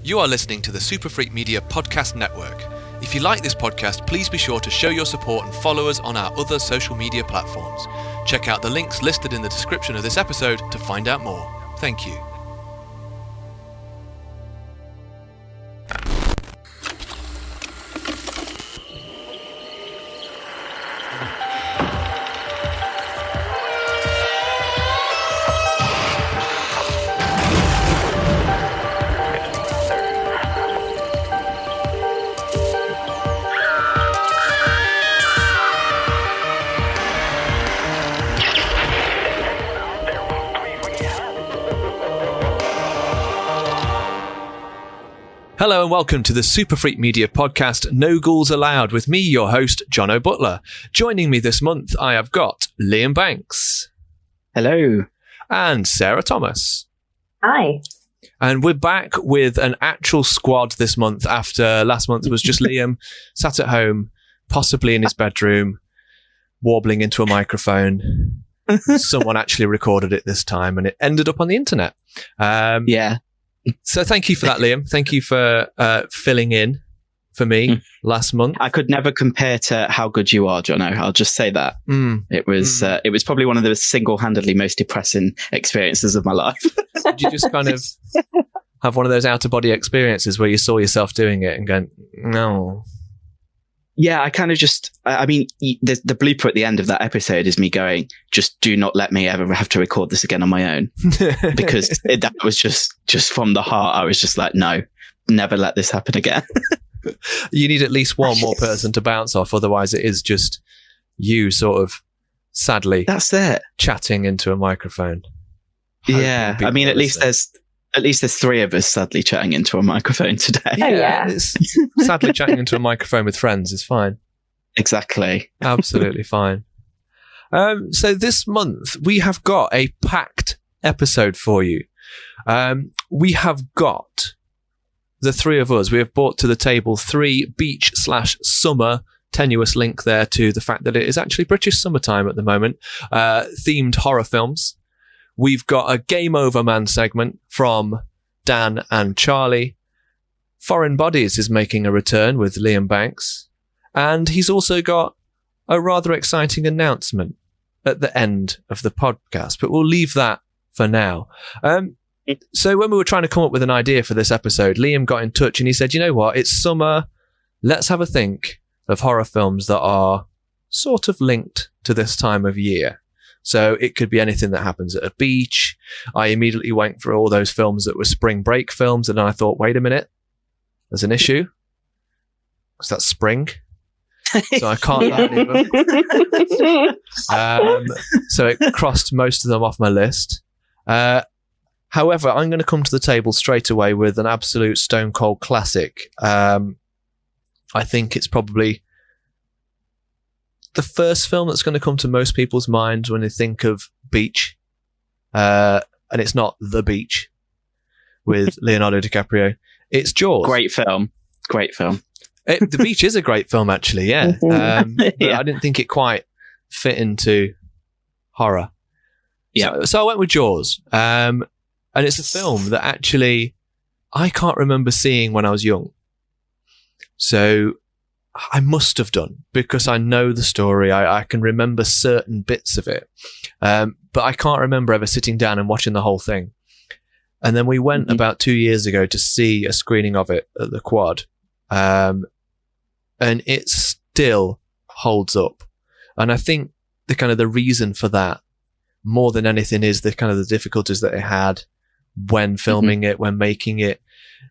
You are listening to the SuperfreakMedia podcast network. If you like this podcast, please be sure to show your support and follow us on our other social media platforms. Check out the links listed in the description of this episode to find out more. Thank you. Hello and welcome to the SuperfreakMedia podcast, No Ghouls Allowed, with me, your host, Jonno Butler. Joining me this month, I have got Liam Banks. Hello. And Sarah Thomas. Hi. And we're back with an actual squad this month after last month was just Liam sat at home, possibly in his bedroom, warbling into a microphone. Someone actually recorded it this time and it ended up on the internet. Yeah. So thank you for that, Liam. Thank you for filling in for me last month. I could never compare to how good you are, Jonno. I'll just say that. It was probably one of the single-handedly most depressing experiences of my life. Did you just kind of have one of those out-of-body experiences where you saw yourself doing it and going, no? Yeah, I kind of just, I mean, the blooper at the end of that episode is me going, just do not let me ever have to record this again on my own. Because that was just from the heart. I was just like, no, never let this happen again. You need at least one more person to bounce off. Otherwise it is just you sort of sadly that's it, chatting into a microphone. Yeah. I mean, at least there's three of us sadly chatting into a microphone today. Yeah. It's sadly chatting into a microphone with friends is fine. Exactly. Absolutely fine. So this month we have got a packed episode for you. We have got the three of us. We have brought to the table 3 beach/summer, tenuous link there to the fact that it is actually British summertime at the moment, themed horror films. We've got a Game Over Man segment from Dan and Charlie. Foreign Bodies is making a return with Liam Banks. And he's also got a rather exciting announcement at the end of the podcast, but we'll leave that for now. So when we were trying to come up with an idea for this episode, Liam got in touch and he said, you know what, it's summer. Let's have a think of horror films that are sort of linked to this time of year. So it could be anything that happens at a beach. I immediately went for all those films that were spring break films, and then I thought, wait a minute, there's an issue. Because that's spring. So I can't have any of them. So it crossed most of them off my list. However, I'm going to come to the table straight away with an absolute stone cold classic. I think it's probably the first film that's going to come to most people's minds when they think of beach. And it's not The Beach with Leonardo DiCaprio. It's Jaws. Great film. The Beach is a great film, actually, yeah. But I didn't think it quite fit into horror. Yeah. So I went with Jaws. And it's a film that actually I can't remember seeing when I was young. So I must have done, because I know the story. I can remember certain bits of it. But I can't remember ever sitting down and watching the whole thing. And then we went about 2 years ago to see a screening of it at the Quad. And it still holds up. And I think the reason for that, more than anything, is the difficulties that it had when filming it, when making it.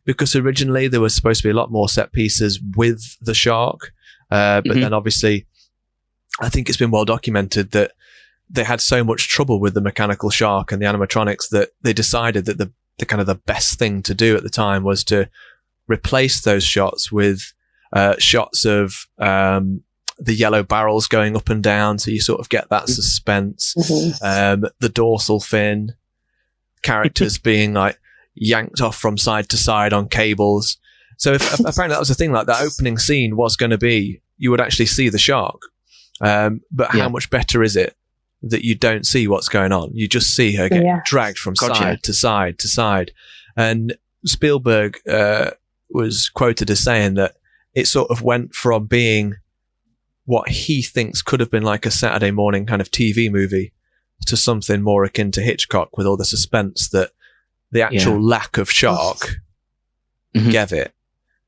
Because originally there was supposed to be a lot more set pieces with the shark. But then obviously, I think it's been well documented that they had so much trouble with the mechanical shark and the animatronics that they decided that the best thing to do at the time was to replace those shots with shots of the yellow barrels going up and down. So you sort of get that suspense. The dorsal fin, characters being like yanked off from side to side on cables. So apparently that was the thing, like that opening scene was going to be, you would actually see the shark. But how much better is it that you don't see what's going on? You just see her get dragged from side to side to side. And Spielberg was quoted as saying that it sort of went from being what he thinks could have been like a Saturday morning kind of TV movie to something more akin to Hitchcock, with all the suspense that the actual lack of shark gave it.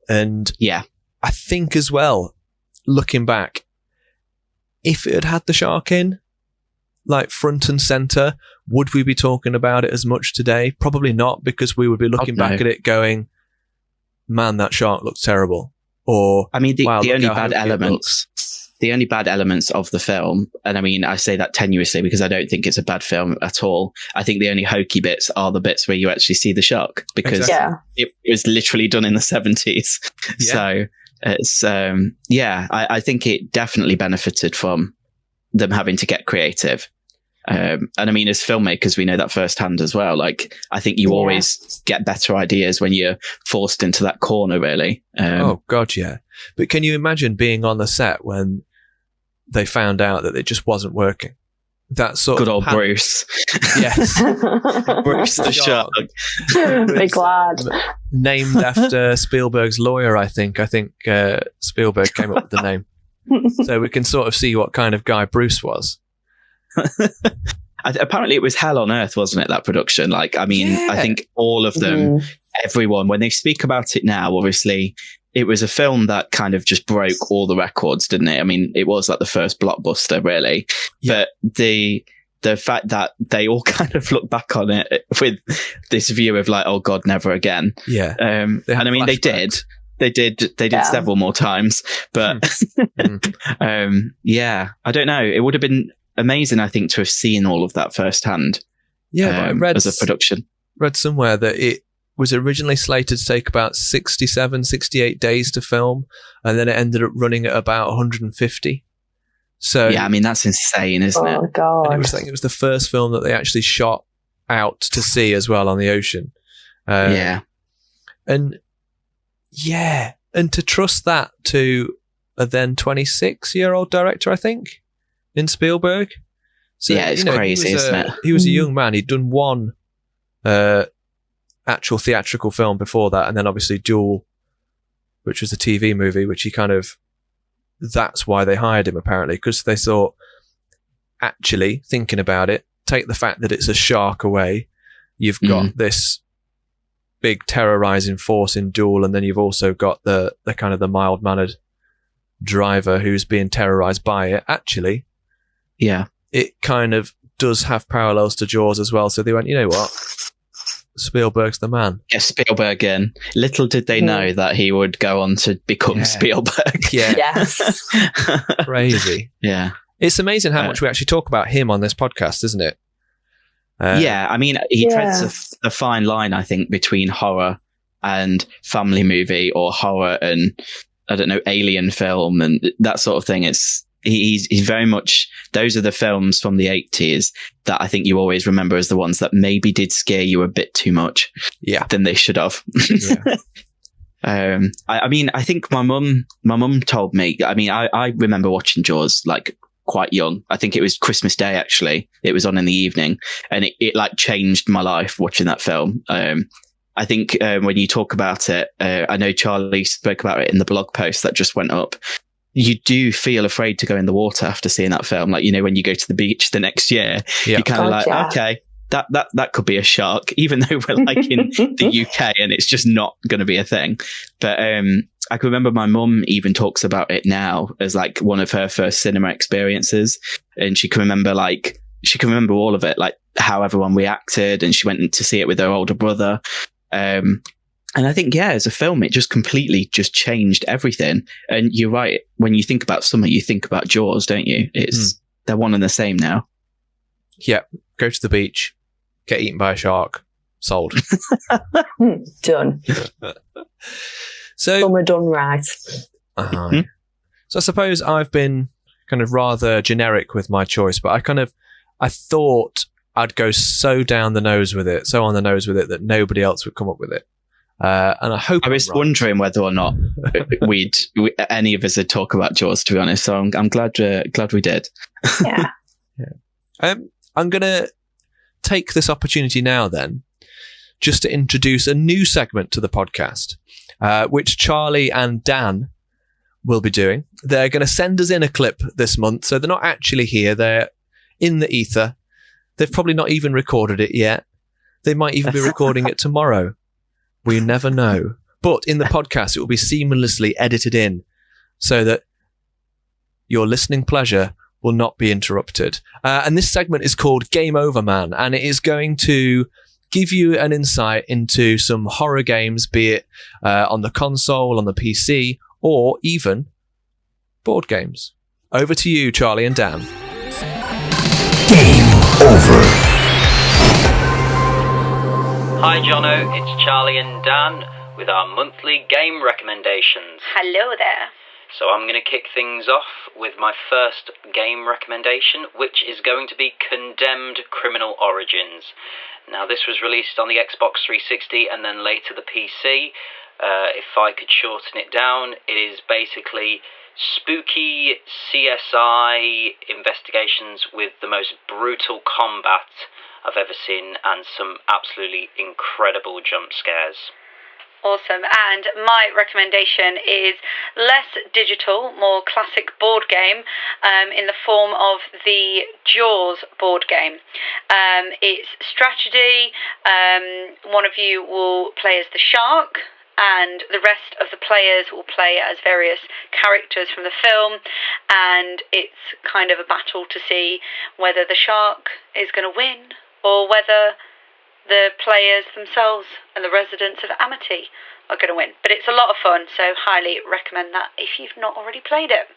And I think as well, looking back, if it had had the shark in, like front and center, would we be talking about it as much today? Probably not, because we would be looking back at it going, man, that shark looks terrible. Or, I mean, the wow, only bad elements, the only bad elements of the film, and I mean, I say that tenuously because I don't think it's a bad film at all. I think the only hokey bits are the bits where you actually see the shark, because it was literally done in the 70s. Yeah. So it's, I think it definitely benefited from them having to get creative. And I mean, as filmmakers, we know that firsthand as well. Like, I think you always get better ideas when you're forced into that corner, really. Oh, God, yeah. But can you imagine being on the set when they found out that it just wasn't working? That sort good of old Bruce. Yes. Bruce the shark. Big lad. Named after Spielberg's lawyer, I think. Spielberg came up with the name. So we can sort of see what kind of guy Bruce was. Apparently it was hell on earth, wasn't it, that production? Like, I mean, I think all of them, everyone, when they speak about it now, obviously it was a film that kind of just broke all the records, didn't it? I mean, it was like the first blockbuster, really. But the fact that they all kind of look back on it with this view of like, oh God, never again. Yeah. And I mean, flashbacks. They did several more times, but I don't know. It would have been amazing, I think, to have seen all of that firsthand. Yeah, but I read as a production. Read somewhere that it was originally slated to take about 68 days to film, and then it ended up running at about 150. So yeah, I mean, that's insane, isn't it? Oh God! And it was the first film that they actually shot out to sea as well on the ocean. And to trust that to a then 26-year-old director, I think, in Spielberg. So, it's crazy, isn't it? He was a young man. He'd done one actual theatrical film before that, and then obviously Ghoul, which was a TV movie, which he kind of... That's why they hired him, apparently, because they thought, actually, thinking about it, take the fact that it's a shark away, you've got this big terrorizing force in Ghoul, and then you've also got the kind of the mild-mannered driver who's being terrorized by it. Actually, it kind of does have parallels to Jaws as well. So they went, you know what? Spielberg's the man. Yeah, Spielberg in. Little did they know that he would go on to become Spielberg. Yeah. Yes. Crazy. Yeah. It's amazing how much we actually talk about him on this podcast, isn't it? I mean, he treads a fine line, I think, between horror and family movie, or horror and, I don't know, alien film and that sort of thing. He's very much, those are the films from the 80s that I think you always remember as the ones that maybe did scare you a bit too much than they should have. I mean, I think my mum told me, I mean, I remember watching Jaws like quite young. I think it was Christmas Day, actually. It was on in the evening, and it like changed my life watching that film. I think when you talk about it, I know Charlie spoke about it in the blog post that just went up. You do feel afraid to go in the water after seeing that film. Like, you know, when you go to the beach the next year, you're kind of like, okay, that could be a shark, even though we're like in the UK and it's just not going to be a thing. But I can remember my mum even talks about it now as like one of her first cinema experiences. And she can remember all of it, like how everyone reacted. And she went to see it with her older brother. And I think, as a film, it just completely just changed everything. And you're right. When you think about summer, you think about Jaws, don't you? They're one and the same now. Yeah. Go to the beach, get eaten by a shark. Sold. Done. So summer done right. So I suppose I've been kind of rather generic with my choice, but I thought I'd go so on the nose with it that nobody else would come up with it. And I hope I was wondering whether or not any of us would talk about Jaws, to be honest. So I'm glad we did. Yeah. I'm going to take this opportunity now then, just to introduce a new segment to the podcast, which Charlie and Dan will be doing. They're going to send us in a clip this month, so they're not actually here. They're in the ether. They've probably not even recorded it yet. They might even be recording it tomorrow. We never know. But in the podcast, it will be seamlessly edited in so that your listening pleasure will not be interrupted. And this segment is called Game Over Man, and it is going to give you an insight into some horror games, be it on the console, on the PC, or even board games. Over to you, Charlie and Dan. Game over. Hi Jonno, it's Charlie and Dan with our monthly game recommendations. Hello there. So I'm going to kick things off with my first game recommendation, which is going to be Condemned Criminal Origins. Now this was released on the Xbox 360 and then later the PC. If I could shorten it down, it is basically spooky CSI investigations with the most brutal combat I've ever seen and some absolutely incredible jump scares. Awesome. And my recommendation is less digital, more classic board game in the form of the Jaws board game. It's strategy. One of you will play as the shark, and the rest of the players will play as various characters from the film, and it's kind of a battle to see whether the shark is going to win or whether the players themselves and the residents of Amity are going to win. But it's a lot of fun, so highly recommend that if you've not already played it.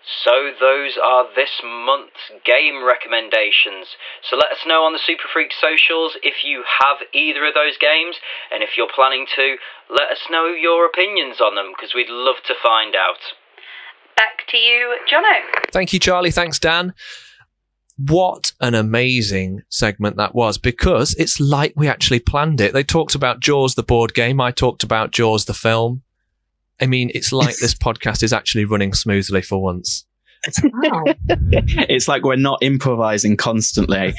So those are this month's game recommendations. So let us know on the Super Freak socials if you have either of those games, and if you're planning to, let us know your opinions on them, because we'd love to find out. Back to you, Jonno. Thank you, Charlie. Thanks, Dan. What an amazing segment that was, because it's like we actually planned it. They talked about Jaws, the board game. I talked about Jaws, the film. I mean, it's like this podcast is actually running smoothly for once. Wow. It's like we're not improvising constantly.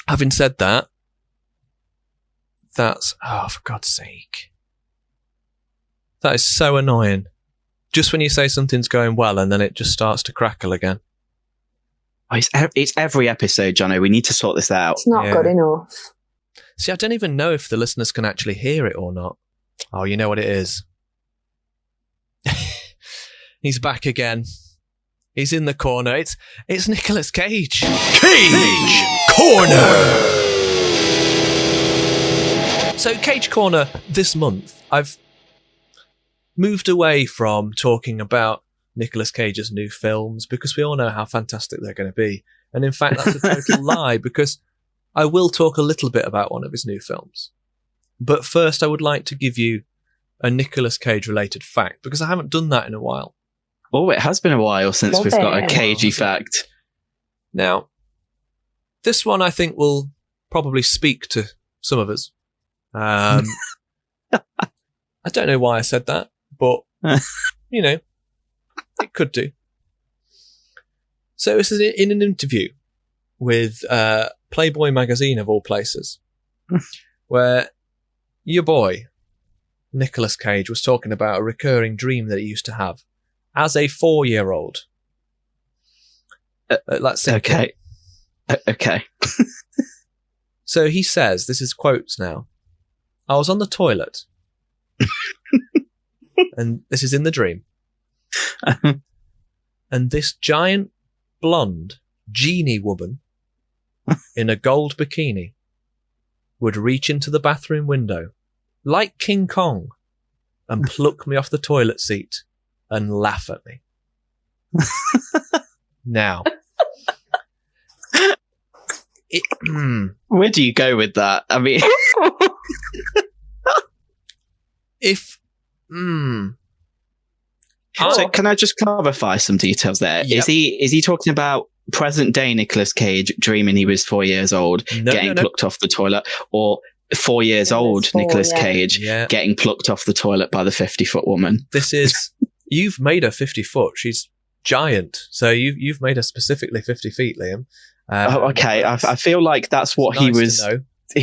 Having said that, for God's sake. That is so annoying. Just when you say something's going well and then it just starts to crackle again. Oh, it's every episode, Jonno. We need to sort this out. It's not good enough. See, I don't even know if the listeners can actually hear it or not. Oh, you know what it is. He's back again. He's in the corner. It's Nicolas Cage. Cage Corner. So Cage Corner this month, I've moved away from talking about Nicolas Cage's new films because we all know how fantastic they're going to be. And in fact, that's a total lie, because I will talk a little bit about one of his new films. But first, I would like to give you a Nicolas Cage related fact, because I haven't done that in a while. Oh, it has been a while since we've got a cagey fact. Now, this one I think will probably speak to some of us. I don't know why I said that, but, you know, it could do. So this is in an interview with Playboy magazine, of all places, where your boy, Nicolas Cage, was talking about a recurring dream that he used to have as a 4-year-old. Let's see. Okay. Okay. So he says, this is quotes now, I was on the toilet, and this is in the dream, and this giant blonde genie woman in a gold bikini would reach into the bathroom window like King Kong and pluck me off the toilet seat and laugh at me. Now, where do you go with that? I mean, So can I just clarify some details there? Yep. Is he talking about present day Nicolas Cage dreaming he was 4 years old, getting plucked off the toilet, or 4 years old Nicolas Cage getting plucked off the toilet by the 50-foot woman? This is, you've made her 50 foot. She's giant. So you've made us specifically 50 feet, Liam. Okay. I feel like that's what he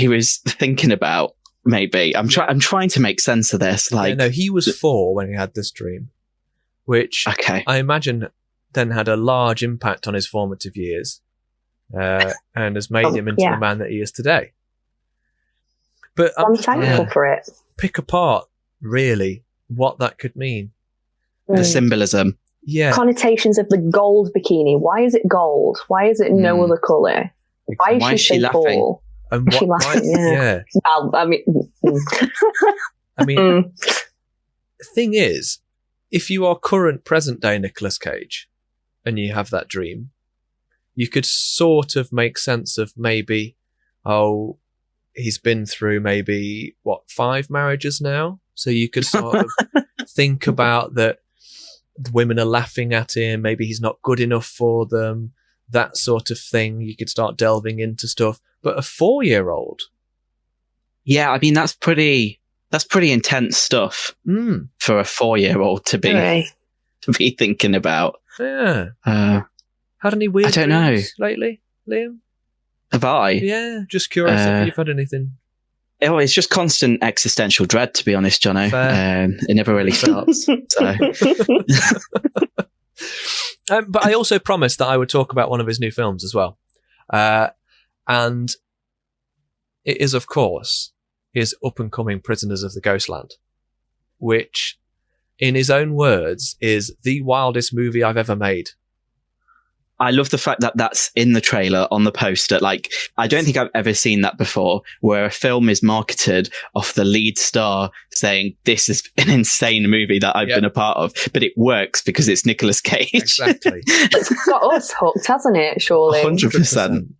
was thinking about. Maybe I'm trying to make sense of this. Like, no, he was 4 when he had this dream, which I imagine then had a large impact on his formative years, and has made him into the man that he is today. But I'm thankful for it. Pick apart really what that could mean. The symbolism. Yeah. Connotations of the gold bikini. Why is it gold? Why is it no other colour? Why is she so laughing? Tall? And she laughing? Yeah. Well, I mean, the thing is, if you are current present day Nicolas Cage and you have that dream, you could sort of make sense of maybe, he's been through maybe 5 marriages now. So you could sort of think about that the women are laughing at him. Maybe he's not good enough for them. That sort of thing. You could start delving into stuff. But a 4-year-old. Yeah, I mean, that's pretty intense stuff for a 4-year-old to be thinking about. Yeah. Had any weird dreams lately, Liam? Have I? Yeah, just curious if you've had anything. Oh, it's just constant existential dread, to be honest, Jonno. It never really stops. So. But I also promised that I would talk about one of his new films as well. And it is, of course, his up-and-coming Prisoners of the Ghostland, which, in his own words, is the wildest movie I've ever made. I love the fact that that's in the trailer on the poster. Like, I don't think I've ever seen that before, where a film is marketed off the lead star saying, this is an insane movie that I've been a part of, but it works because it's Nicolas Cage. Exactly. It's got us hooked, hasn't it, surely? 100%.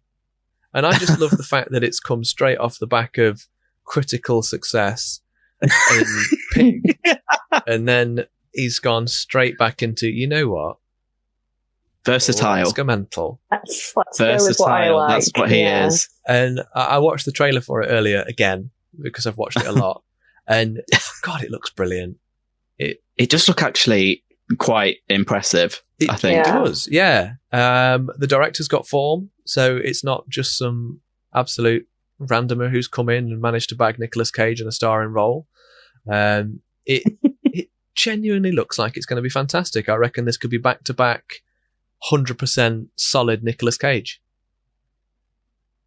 And I just love the fact that it's come straight off the back of critical success in Pig. And then he's gone straight back into, you know what? Versatile. Mental. Let's go with what I like. That's what he is. And I watched the trailer for it earlier again, because I've watched it a lot. And God, it looks brilliant. It does look actually quite impressive, I think. It does, yeah. The director's got form, so it's not just some absolute randomer who's come in and managed to bag Nicolas Cage in a starring role. It genuinely looks like it's going to be fantastic. I reckon this could be back-to-back 100% solid Nicolas Cage.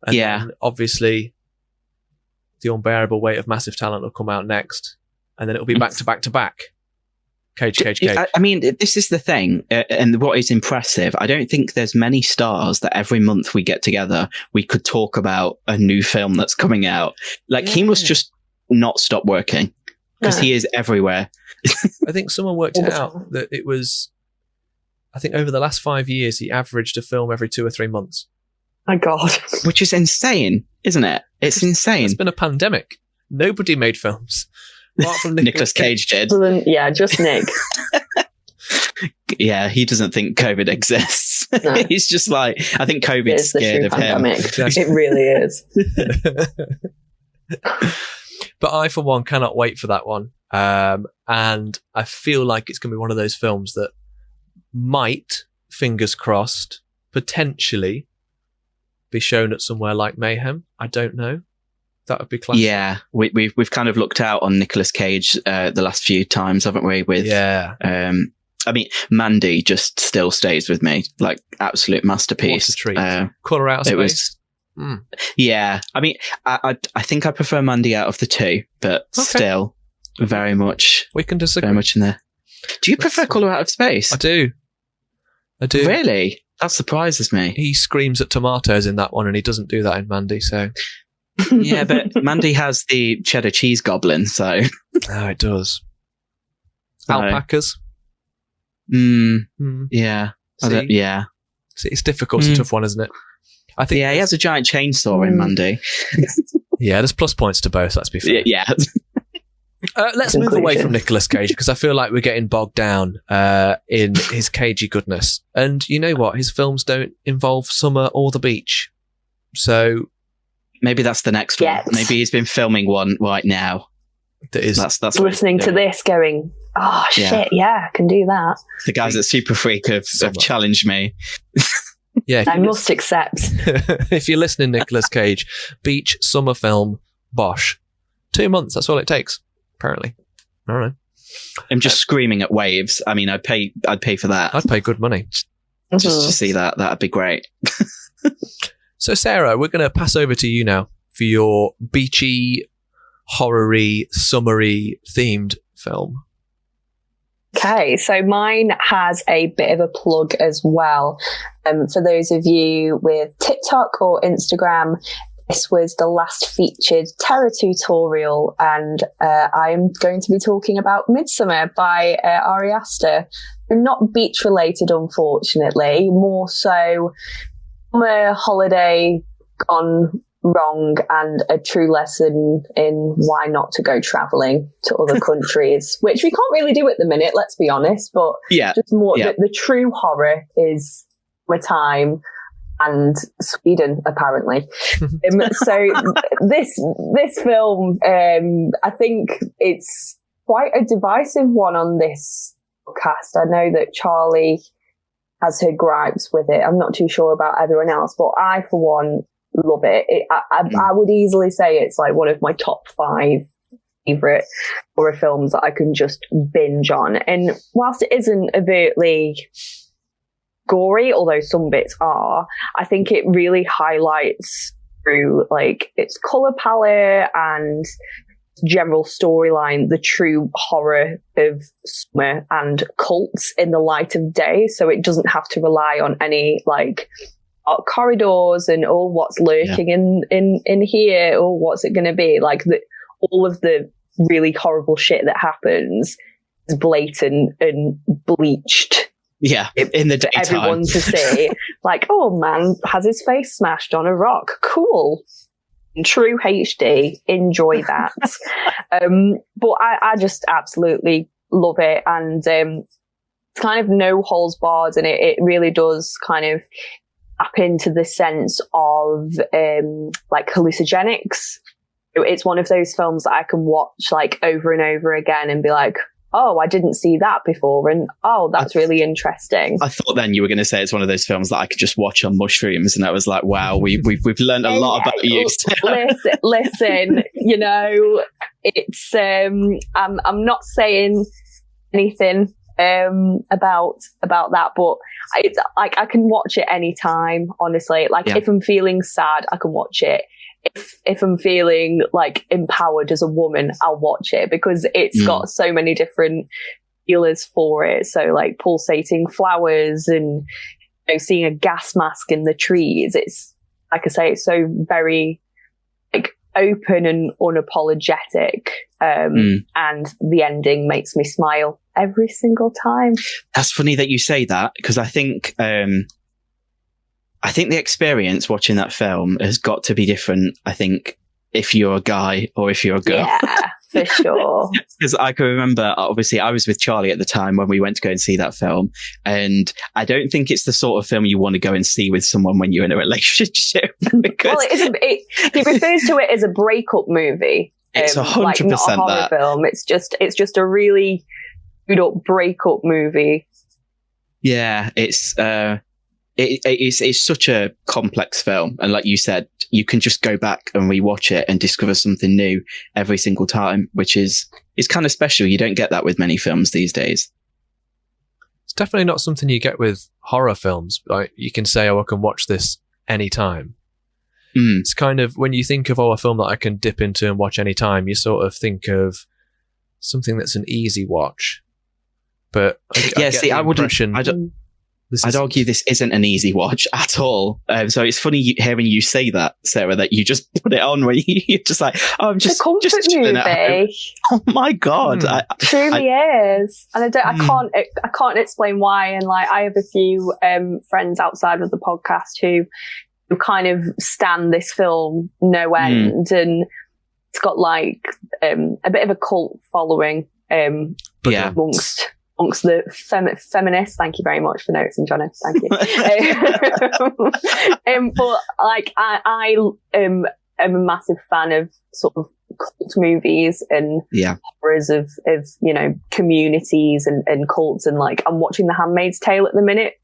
And then obviously The Unbearable Weight of Massive Talent will come out next, and then it'll be back-to-back-to-back. Cage. I mean, this is the thing, and what is impressive, I don't think there's many stars that every month we get together, we could talk about a new film that's coming out. Like, he must just not stop working, because he is everywhere. I think someone worked it out that it was, I think over the last 5 years, he averaged a film every 2 or 3 months. My God. Which is insane, isn't it? It's insane. It's been a pandemic. Nobody made films. Apart from Nicolas Cage did. Yeah, just Nick. Yeah, he doesn't think COVID exists. No. He's just like, I think COVID's scared of pandemic. Him. Exactly. It really is. But I, for one, cannot wait for that one. And I feel like it's going to be one of those films that might, fingers crossed, potentially be shown at somewhere like Mayhem. I don't know. That would be classic. Yeah, we've kind of looked out on Nicolas Cage the last few times, haven't we? With I mean, Mandy just still stays with me, like absolute masterpiece. What a treat. Colour Out of Space. Yeah, I mean, I think I prefer Mandy out of the two, but still very much. We can disagree. Very much in there. Do you prefer Colour Out of Space? I do. Really? That surprises me. He screams at tomatoes in that one, and he doesn't do that in Mandy. So. Yeah, but Mandy has the cheddar cheese goblin, so. Oh, it does. Alpacas. Yeah. Yeah. See, it's difficult. It's a tough one, isn't it? I think. Yeah, he has a giant chainsaw in Mandy. Yeah, there's plus points to both, let's be fair. Yeah. Let's move away from Nicolas Cage, because I feel like we're getting bogged down in his cagey goodness. And you know what? His films don't involve summer or the beach. So. Maybe that's the next one. Maybe he's been filming one right now. that is That's listening to this going, oh shit, yeah, I can do that. The guys at Super Freak have challenged me. Yeah, I must accept. If you're listening, Nicolas Cage, beach, summer film, Bosch. 2 months, that's all it takes, apparently. I don't know. I'm just screaming at waves. I mean, I'd pay for that. I'd pay good money. Just to see that. That'd be great. So, Sarah, we're going to pass over to you now for your beachy, horror-y, summery themed film. Okay, so mine has a bit of a plug as well. For those of you with TikTok or Instagram, this was the last featured terror tutorial, and I'm going to be talking about Midsummer by Ari Aster. Not beach related, unfortunately, more so summer holiday gone wrong and a true lesson in why not to go travelling to other countries, which we can't really do at the minute, let's be honest, but just more the true horror is time and Sweden, apparently. So this film, I think it's quite a divisive one on this cast. I know that Charlie has her gripes with it. I'm not too sure about everyone else, but I, for one, love it. I would easily say it's like one of my top 5 favourite horror films that I can just binge on. And whilst it isn't overtly gory, although some bits are, I think it really highlights through like its colour palette and general storyline the true horror of summer and cults in the light of day. So it doesn't have to rely on any like corridors and what's lurking in here, or what's it going to be like. All of the really horrible shit that happens is blatant and bleached. Yeah, in the daytime. Everyone to see. Like, oh man, has his face smashed on a rock. Cool. In true HD. Enjoy that. But I just absolutely love it. And it's kind of no holes barred, and it really does kind of tap into the sense of like hallucinogenics. It's one of those films that I can watch like over and over again and be like, oh, I didn't see that before, and oh, that's really interesting. I thought then you were going to say it's one of those films that I could just watch on mushrooms, and I was like, wow, we've learned a lot about you. Listen, you know, it's I'm not saying anything about that, but it's like I can watch it anytime, honestly. Like if I'm feeling sad, I can watch it. If I'm feeling like empowered as a woman, I'll watch it, because it's got so many different feelers for it. So like pulsating flowers and seeing a gas mask in the trees. It's like I say, it's so very like open and unapologetic. And the ending makes me smile every single time. That's funny that you say that, because I think the experience watching that film has got to be different, I think, if you're a guy or if you're a girl. Yeah, for sure. Because I can remember, obviously, I was with Charlie at the time when we went to go and see that film. And I don't think it's the sort of film you want to go and see with someone when you're in a relationship. Because he refers to it as a breakup movie. It's 100% like not a horror film. It's just a really good up breakup movie. Yeah, it's such a complex film, and like you said, you can just go back and rewatch it and discover something new every single time, which is kind of special. You don't get that with many films these days. It's definitely not something you get with horror films. Like you can say, "Oh, I can watch this anytime." It's kind of, when you think of a film that I can dip into and watch anytime, you sort of think of something that's an easy watch. But I'd argue this isn't an easy watch at all. So it's funny hearing you say that, Sarah, that you just put it on when you're just like, oh, I'm just chilling at home. Oh my God. Truly is. And I can't explain why. And like, I have a few friends outside of the podcast who kind of stand this film no end. And it's got like a bit of a cult following amongst the feminists. Thank you very much for noticing, Jonno. Thank you. But like, I am a massive fan of sort of cult movies and horrors of communities and cults, and like I'm watching The Handmaid's Tale at the minute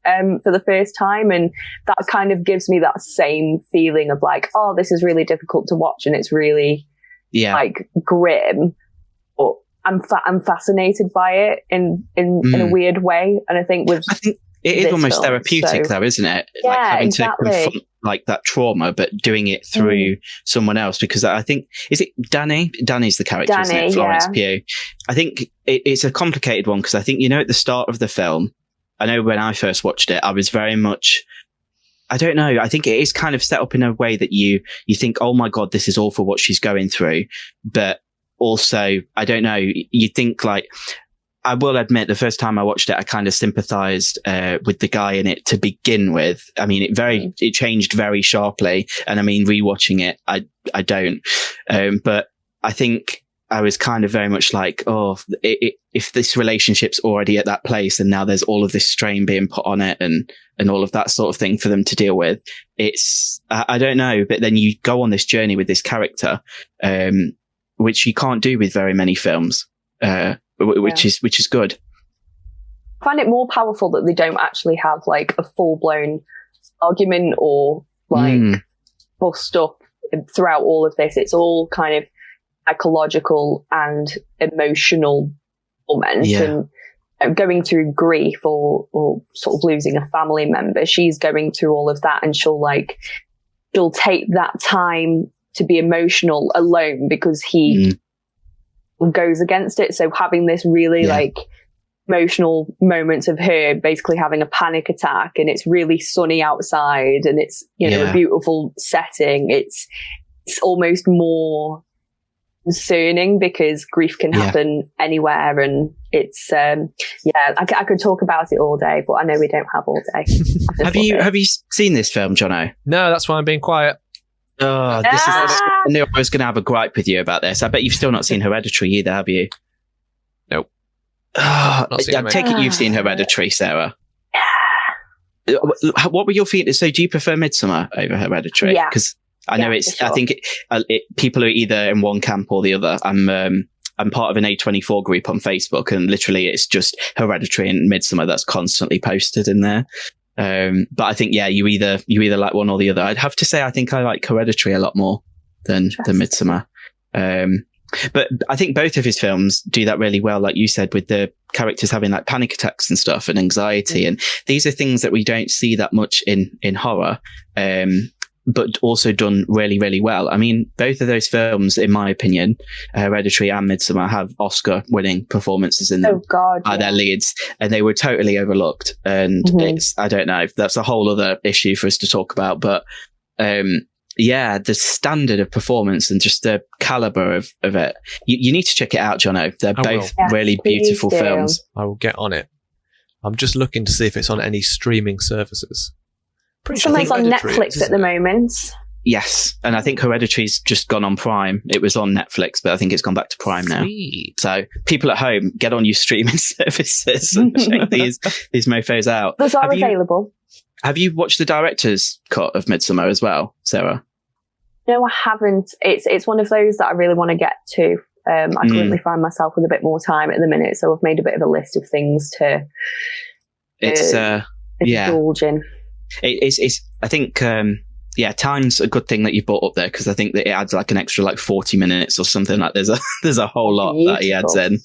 for the first time, and that kind of gives me that same feeling of like, oh, this is really difficult to watch and it's really like grim, but I'm fascinated by it in a weird way, and I think it is almost therapeutic, though, isn't it? Yeah, like having exactly. to confront like that trauma, but doing it through someone else. Because I think, is it Danny? Danny's the character, isn't it? Florence Pugh. I think it's a complicated one because I think, at the start of the film, I know when I first watched it, I was very much, I don't know, I think it is kind of set up in a way that you think, oh my God, this is awful what she's going through. But also, I don't know, you think like, I will admit, the first time I watched it, I kind of sympathized with the guy in it to begin with. I mean, it changed very sharply. And I mean, rewatching it, I don't. But I think I was kind of very much like, oh, if this relationship's already at that place and now there's all of this strain being put on it and all of that sort of thing for them to deal with, I don't know. But then you go on this journey with this character, which you can't do with very many films. Which is good. I find it more powerful that they don't actually have like a full-blown argument or like bust up throughout all of this. It's all kind of psychological and emotional moment, and going through grief or sort of losing a family member. She's going through all of that, and she'll take that time to be emotional alone because he goes against it. So having this really like emotional moments of her basically having a panic attack, and it's really sunny outside, and it's a beautiful setting. It's almost more concerning because grief can happen anywhere, and it's I could talk about it all day, but I know we don't have all day. Have you seen this film, Jonno? No, that's why I'm being quiet. Oh, I knew I was going to have a gripe with you about this. I bet you've still not seen Hereditary either, have you? Nope. I take it you've seen Hereditary, Sarah. What were your feelings? So do you prefer Midsommar over Hereditary? Yeah. Because I know I think people are either in one camp or the other. I'm part of an A24 group on Facebook, and literally it's just Hereditary and Midsommar that's constantly posted in there. But I think, you either like one or the other. I'd have to say, I think I like Hereditary a lot more than Midsommar. But I think both of his films do that really well, like you said, with the characters having like panic attacks and stuff and anxiety. And these are things that we don't see that much in horror. But also done really, really well. I mean, both of those films, in my opinion, Hereditary and Midsommar, have Oscar-winning performances in them. Oh God, their leads, and they were totally overlooked. And I don't know, that's a whole other issue for us to talk about. But the standard of performance and just the caliber of it, you need to check it out, Jonno. They're both really beautiful films. I will get on it. I'm just looking to see if it's on any streaming services. Something's on Netflix at the moment. Yes, and I think Hereditary's just gone on Prime. It was on Netflix, but I think it's gone back to Prime now. So people at home, get on your streaming services and check these mofos out. Those are available. Have you watched the director's cut of Midsommar as well, Sarah? No, I haven't. It's one of those that I really want to get to. I currently find myself with a bit more time at the minute, so I've made a bit of a list of things to indulge in. It's I think time's a good thing that you brought up there, because I think that it adds like an extra like 40 minutes or something. Like there's a whole lot that he adds in.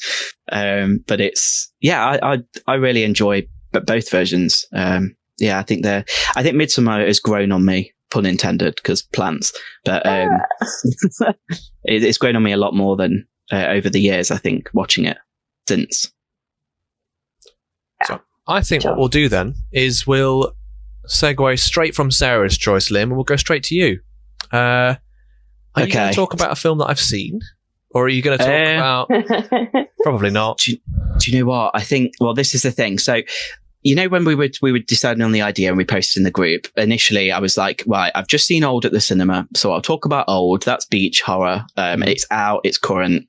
But it's I really enjoy both versions. I think Midsommar has grown on me, pun intended, because plants. But it's grown on me a lot more than over the years, I think, watching it since. So I think what we'll do then is we'll segue straight from Sarah's choice, Liam, and we'll go straight to you. Are you going to talk about a film that I've seen? Or are you going to talk about... Probably not. Do you know what? I think... Well, this is the thing. So, when we were deciding on the idea and we posted in the group, initially I was like, right, I've just seen Old at the cinema, so I'll talk about Old. That's beach horror. It's out. It's current.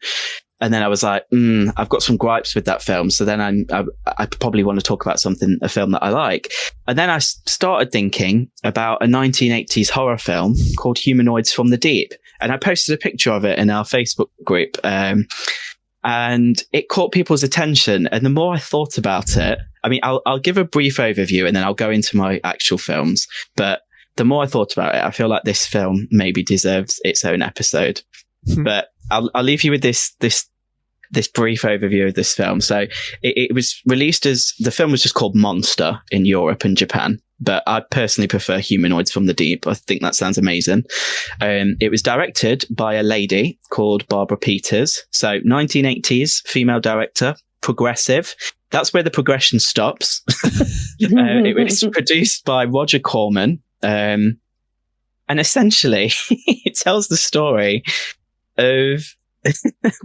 And then I was like, I've got some gripes with that film. So then I probably want to talk about a film that I like. And then I started thinking about a 1980s horror film called Humanoids from the Deep. and I posted a picture of it in our Facebook group. And it caught people's attention. And the more I thought about it, I mean, I'll give a brief overview and then I'll go into my actual films. But the more I thought about it, I feel like this film maybe deserves its own episode. But I'll leave you with this brief overview of this film. So it was released as, the film was just called Monster in Europe and Japan. But I personally prefer Humanoids from the Deep. I think that sounds amazing. It was directed by a lady called Barbara Peters. So 1980s female director, progressive. That's where the progression stops. It was produced by Roger Corman. And essentially, it tells the story of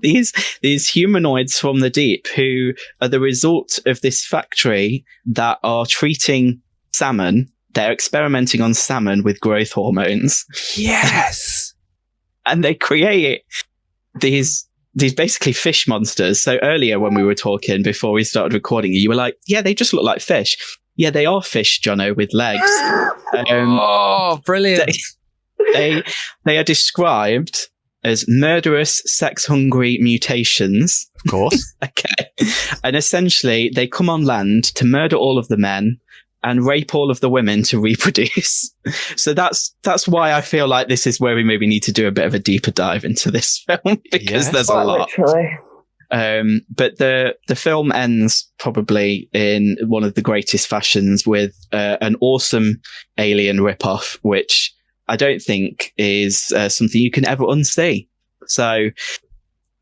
these humanoids from the deep who are the result of this factory that are treating salmon. They're experimenting on salmon with growth hormones. Yes. And they create these basically fish monsters. So earlier when we were talking before we started recording, you were like, yeah, they just look like fish. Yeah, they are fish, Jonno, with legs. Oh, brilliant. They are described as murderous, sex-hungry mutations. Of course. Okay. And essentially, they come on land to murder all of the men and rape all of the women to reproduce. So that's why I feel like this is where we maybe need to do a bit of a deeper dive into this film, because there's a lot. Literally. But the film ends probably in one of the greatest fashions with an awesome alien ripoff, which I don't think is something you can ever unsee. So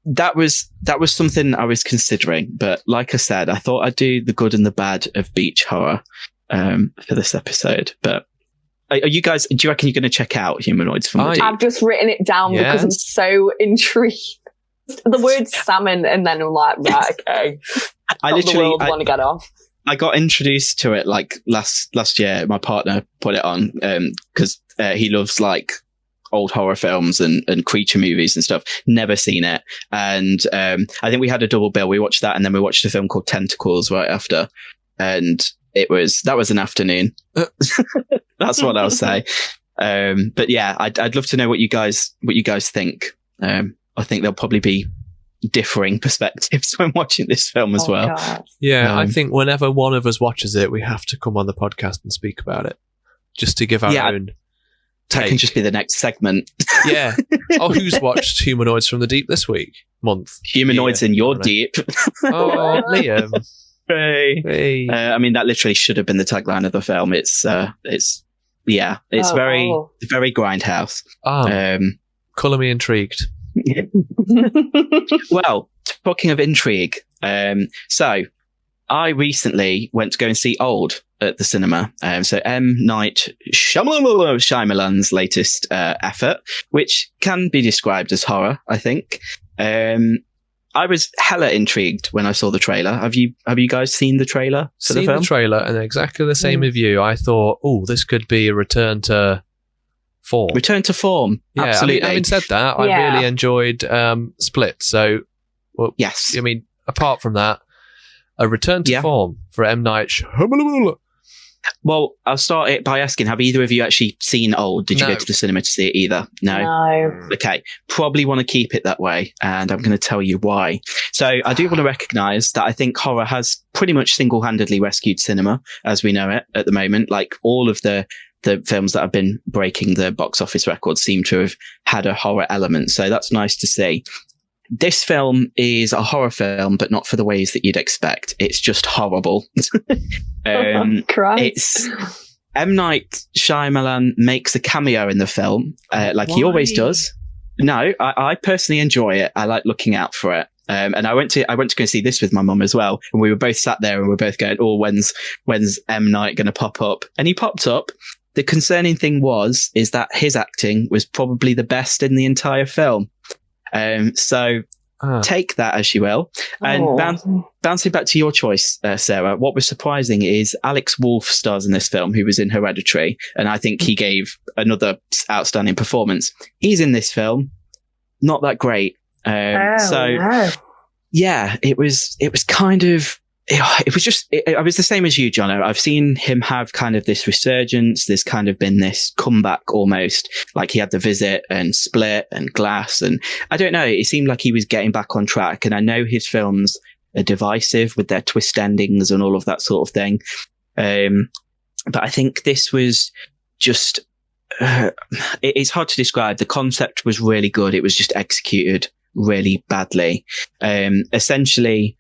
that was something I was considering. But like I said, I thought I'd do the good and the bad of beach horror for this episode. But are you guys, do you reckon you're going to check out Humanoids from the Deep? I've just written it down because I'm so intrigued. The word salmon, and then I'm like, right, okay. I literally want to get off. I got introduced to it like last year. My partner put it on because he loves like old horror films and creature movies and stuff. Never seen it, and I think we had a double bill. We watched that, and then we watched a film called Tentacles right after, and that was an afternoon. That's what I'll say. But yeah, I'd love to know what you guys think. I think there'll probably be differing perspectives when watching this film as well. God. Yeah, I think whenever one of us watches it, we have to come on the podcast and speak about it, just to give our own take. That can just be the next segment. Yeah. Oh, who's watched Humanoids from the Deep this month? Humanoids in your deep. Oh, Liam. Hey. I mean, that literally should have been the tagline of the film. It's very grindhouse. Colour me intrigued. Well, talking of intrigue, so I recently went to go and see Old at the cinema. So M. Night Shyamalan's latest effort, which can be described as horror, I think. I was hella intrigued when I saw the trailer. Have you guys seen the trailer for the film? The trailer, and exactly the same with you. I thought, this could be a return to form. Return to form. Yeah, absolutely. Having said that, I really enjoyed Split. So, yes. I mean, apart from that, a return to form for M. Night Shyamalan. Well, I'll start it by asking, have either of you actually seen Old? Did you go to the cinema to see it either? No. Okay. Probably want to keep it that way, and I'm going to tell you why. So I do want to recognise that I think horror has pretty much single-handedly rescued cinema as we know it at the moment. Like all of the films that have been breaking the box office records seem to have had a horror element. So that's nice to see. This film is a horror film, but not for the ways that you'd expect. It's just horrible. It's M. Night Shyamalan makes a cameo in the film, like he always does. No, I personally enjoy it. I like looking out for it. And I went to go see this with my mum as well, and we were both sat there and we were both going, "Oh, when's M. Night going to pop up?" And he popped up. The concerning thing is that his acting was probably the best in the entire film. So take that as you will. And bouncing back to your choice, Sarah, what was surprising is Alex Wolff stars in this film, who was in Hereditary, and I think he gave another outstanding performance. He's in this film, not that great. Yeah, it was kind of it was just, I was the same as you, Jonno. I've seen him have kind of this resurgence. There's kind of been this comeback almost, like he had The Visit and Split and Glass. And I don't know, it seemed like he was getting back on track. And I know his films are divisive with their twist endings and all of that sort of thing. But I think this was just, it's hard to describe. The concept was really good. It was just executed really badly. Essentially,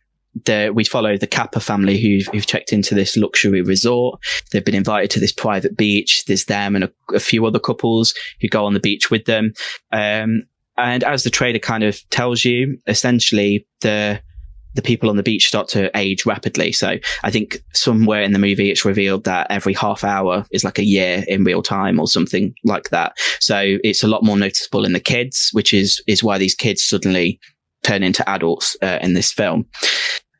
we follow the Kappa family who've checked into this luxury resort. They've been invited to this private beach. There's them and a few other couples who go on the beach with them. And as the trailer kind of tells you, essentially the people on the beach start to age rapidly. So I think somewhere in the movie, it's revealed that every half hour is like a year in real time or something like that. So it's a lot more noticeable in the kids, which is why these kids suddenly turn into adults in this film.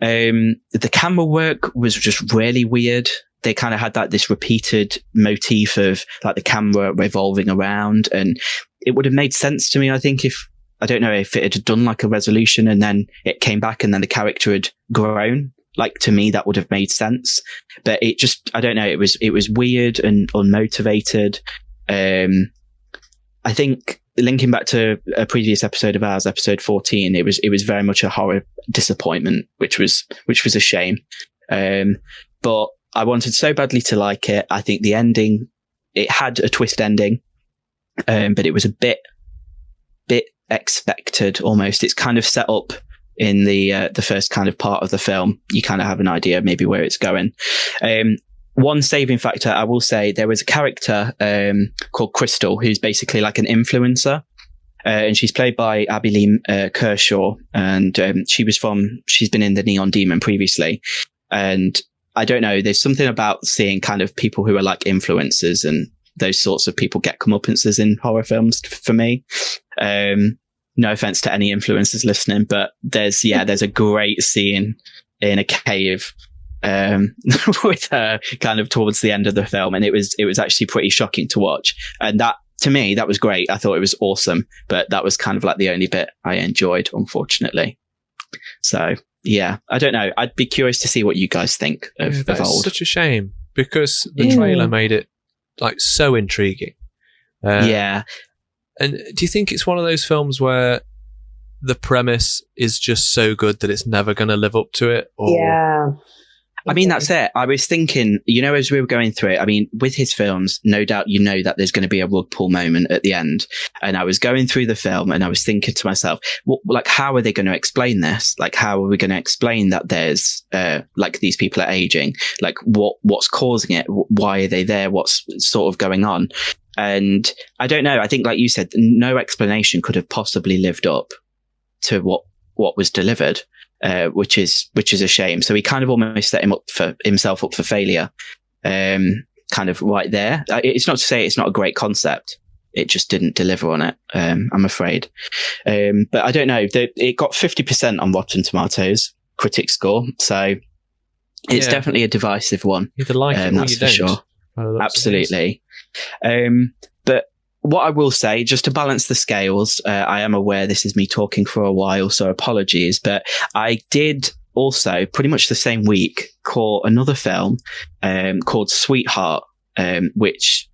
The camera work was just really weird. They kind of had this repeated motif of like the camera revolving around, and it would have made sense to me, I think, if it had done like a resolution and then it came back and then the character had grown. Like, to me, that would have made sense. But it just, I don't know, it was weird and unmotivated. I think linking back to a previous episode of ours, episode 14, it was very much a horror disappointment, which was a shame. But I wanted so badly to like it. I think the ending, it had a twist ending, but it was a bit expected almost. It's kind of set up in the first kind of part of the film. You kind of have an idea maybe where it's going. One saving factor, I will say, there was a character called Crystal, who's basically like an influencer. And she's played by Abby Lee Kershaw. And she's been in The Neon Demon previously. And I don't know, there's something about seeing kind of people who are like influencers and those sorts of people get comeuppances in horror films for me. No offense to any influencers listening, but there's a great scene in a cave with her kind of towards the end of the film, and it was actually pretty shocking to watch. And that, to me, that was great. I thought it was awesome, but that was kind of like the only bit I enjoyed, unfortunately. So yeah, I don't know. I'd be curious to see what you guys think of Old. Such a shame, because the trailer made it like so intriguing. Yeah. And do you think it's one of those films where the premise is just so good that it's never going to live up to it? Or... Yeah. I mean, that's it. I was thinking, as we were going through it, I mean, with his films, no doubt that there's going to be a rug pull moment at the end. And I was going through the film and I was thinking to myself, how are they going to explain this? Like, how are we going to explain that there's, like, these people are aging? Like, what's causing it? Why are they there? What's sort of going on? And I don't know. I think, like you said, no explanation could have possibly lived up to what was delivered. Which is a shame. So he kind of almost set himself up for failure, kind of right there. It's not to say it's not a great concept. It just didn't deliver on it, I'm afraid. But I don't know. It got 50% on Rotten Tomatoes critic score. So it's definitely a divisive one. Either like it or that's you for don't. sure. Absolutely. But what I will say, just to balance the scales, I am aware this is me talking for a while, so apologies, but I did also, pretty much the same week, caught another film called Sweetheart, which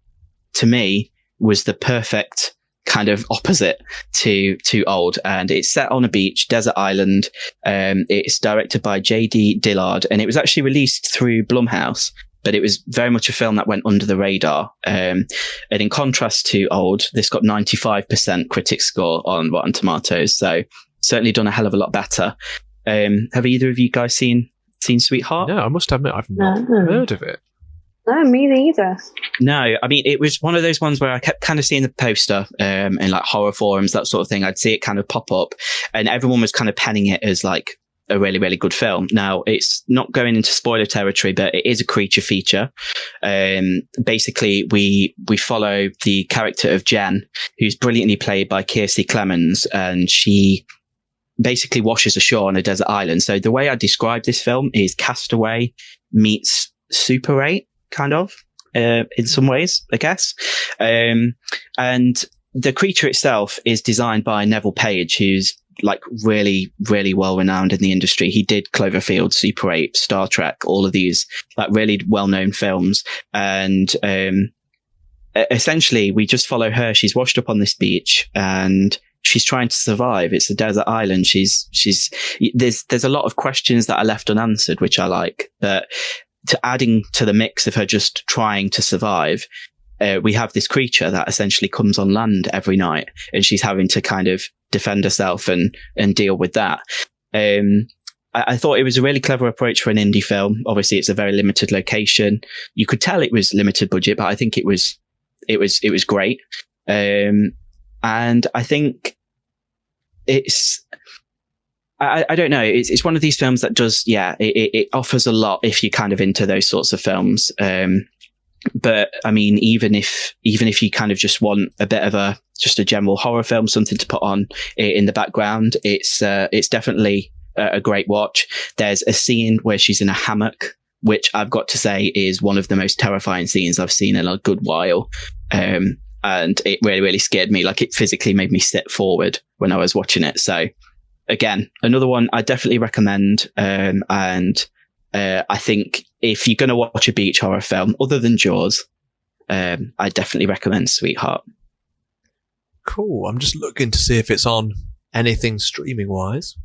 to me was the perfect kind of opposite to Old. And it's set on a beach, desert island. It's directed by J.D. Dillard, and it was actually released through Blumhouse. But it was very much a film that went under the radar. And in contrast to Old, this got 95% critic score on Rotten Tomatoes. So certainly done a hell of a lot better. Have either of you guys seen Sweetheart? No, I must admit, I've not heard of it. No, me neither. No, I mean, it was one of those ones where I kept kind of seeing the poster in like horror forums, that sort of thing. I'd see it kind of pop up and everyone was kind of penning it as like a really, really good film. Now, it's not going into spoiler territory, but it is a creature feature. Basically, we follow the character of Jen, who's brilliantly played by Kiersey Clemons, and she basically washes ashore on a desert island. So the way I describe this film is Castaway meets Super 8, kind of, in some ways, I guess. And the creature itself is designed by Neville Page, who's like really, really well renowned in the industry. He did Cloverfield, Super 8, Star Trek, all of these like really well-known films. And essentially we just follow her. She's washed up on this beach and she's trying to survive. It's a desert island. There's a lot of questions that are left unanswered, which I like. But adding to the mix of her just trying to survive, we have this creature that essentially comes on land every night, and she's having to kind of defend herself and deal with that. I thought it was a really clever approach for an indie film. Obviously, it's a very limited location. You could tell it was limited budget, but I think it was great. And I think it's, I don't know. It's one of these films that does, it offers a lot if you're kind of into those sorts of films. But I mean, even if you kind of just want a bit of just a general horror film, something to put on in the background, it's definitely a great watch. There's a scene where she's in a hammock, which I've got to say is one of the most terrifying scenes I've seen in a good while. And it really, really scared me. Like, it physically made me sit forward when I was watching it. So again, another one I definitely recommend. I think if you're going to watch a beach horror film other than Jaws, I definitely recommend Sweetheart. Cool. I'm just looking to see if it's on anything streaming wise.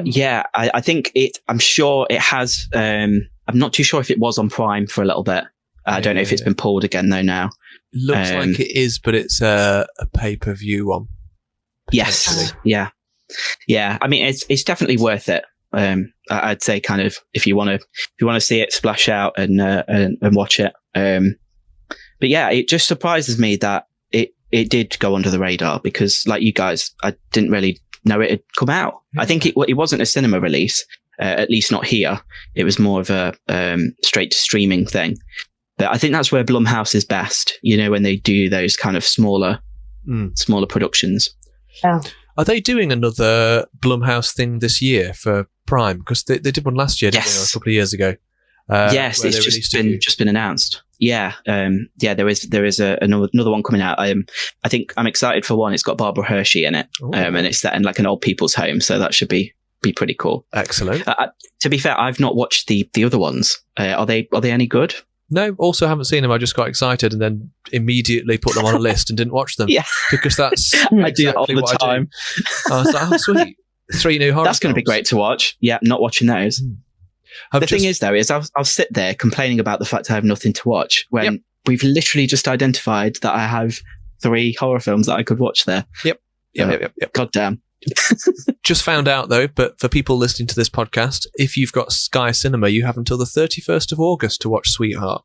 Yeah, I think I'm sure it has. I'm not too sure if it was on Prime for a little bit. I don't know if it's been pulled again though now. Looks like it is, but it's a pay-per-view one. Yes. Yeah. I mean, it's definitely worth it. I'd say kind of if you want to see it, splash out and watch it. But yeah, it just surprises me that it did go under the radar, because like you guys, I didn't really know it had come out. I think it wasn't a cinema release, at least not here. It was more of a straight to streaming thing. But I think that's where Blumhouse is best. You know, when they do those kind of smaller productions. Yeah. Are they doing another Blumhouse thing this year for Prime? Because they did one last year, didn't they, or a couple of years ago? Yes, it's just been announced. Yeah, there is another one coming out. I think I'm excited for one. It's got Barbara Hershey in it, and it's set in like an old people's home, so that should be pretty cool. Excellent. To be fair, I've not watched the other ones. Are they any good? No, also haven't seen them. I just got excited and then immediately put them on a list and didn't watch them. Yeah, because that's I do that all the time. I was like, oh sweet, 3 new horror. That's going to be great to watch. Yeah, not watching those. The thing is, though, is I'll sit there complaining about the fact I have nothing to watch when we've literally just identified that I have 3 horror films that I could watch there. Yep. God damn. Just found out, though, but for people listening to this podcast, if you've got Sky Cinema, you have until the 31st of August to watch Sweetheart.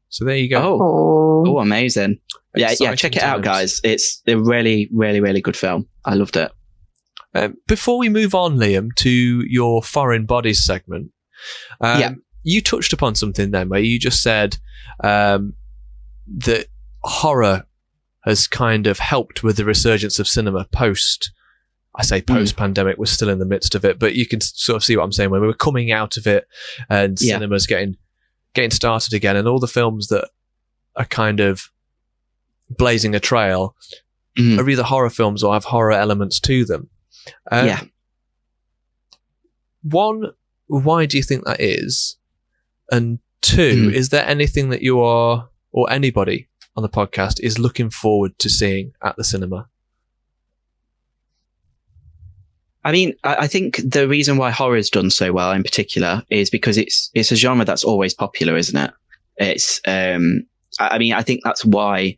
So there you go. Oh, amazing. Yeah, check it out, guys. It's a really, really, really good film. I loved it. Before we move on, Liam, to your Foreign Bodies segment, you touched upon something then where you just said that horror has kind of helped with the resurgence of cinema post-pandemic. We're still in the midst of it, but you can sort of see what I'm saying. When we were coming out of it and cinema's getting started again, and all the films that are kind of blazing a trail are either horror films or have horror elements to them. One, why do you think that is? And 2, is there anything that you are, or anybody on the podcast, is looking forward to seeing at the cinema? I mean, I think the reason why horror has done so well in particular is because it's a genre that's always popular, isn't it? It's, I mean, I think that's why,